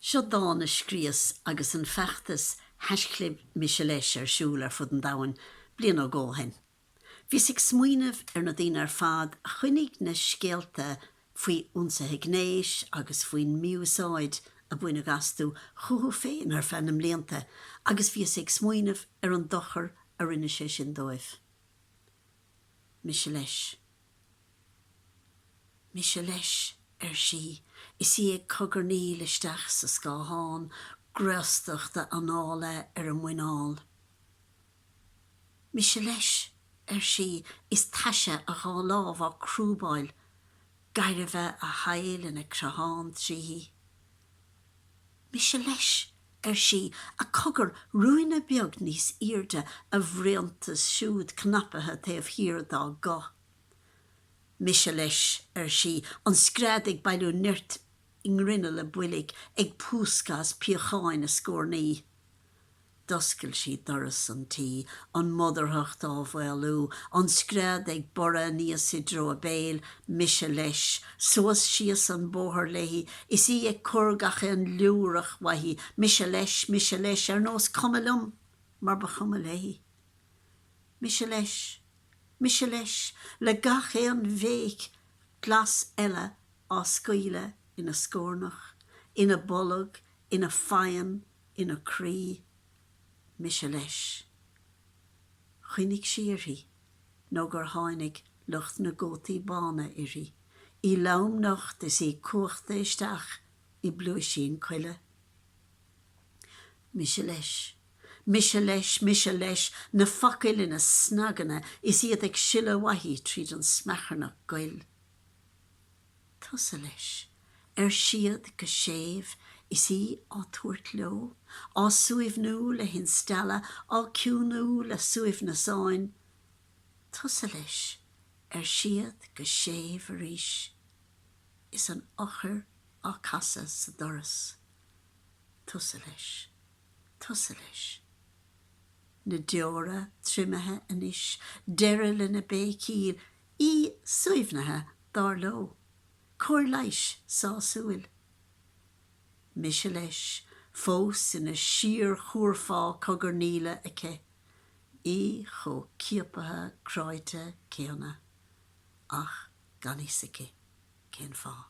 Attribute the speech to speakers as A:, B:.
A: Seo dá na scríos agus an feachtas heisclib mise leis ar siúl ar fud an domhain bliain ó ggóthain. Bhís ag smaoinemh ar na daoine ar fad a chuinnig na scéalta faoi únsathe gnéis agus faoin miúsáid a buine gasú chuthú féin ar fennim léanta agus bhís ag smaoinemh ar an dochar a rinne sé sin dóibh. Mise leis. Mise leis ar si, is í ag cogarní leisteach sa scáthán, gruasteachta anála ar an mhuineáil. Mise leis ar si, is taise a gá lámh á crúbáil, gaiire bheith a hail in a crahán trí. Mise leis ar si, a cogur ruúine beag níos irde a bhriantas siúd cnapathe taobh hir dá go. Mise leis ar si, an scrád ag bailú nirt in rinne le buillig ag púscas piocháin a scórnaí. Doscail si doras an tí, an modarthacht á bhfuilú, an scrád ag bora níos i dro a béil, mise leis, suas sios an bóthar léhi, is í ag curgacha an liúrach wahi, mise leis ar nós cumalum, mar ba chuma léhi. Mise leis, le gach é an bhéic, glas eile á scaoile ina scórnach, ina bolog, ina fayan, ina crí. Mise leis. Chuinnig siarthaí, nó gur tháinig lucht na gótaí bána irí. I lám nacht is í cuachta isteach I blua sin chuile. Mise leis, na facail ina snagana is iad ag sile wahi tríd an smecharnach goil. Tusa leis, ar siad go séimh is í á tuairt leo, á suaimhnú le hin stella, á ciúnú le suaimh na sáin. Tusa leis, ar siad go séimh arís, is an ochar á casa sa doras. Tusa leis. Na deora trimethe anis, deire le na bécíl, í suaimhnathe dar lo, cóir leis sá súil. Mise leis, fós ina siar chóirfá cogarníle aice, í cho ciapathe cráite céanna, ach gan isaige cén fá.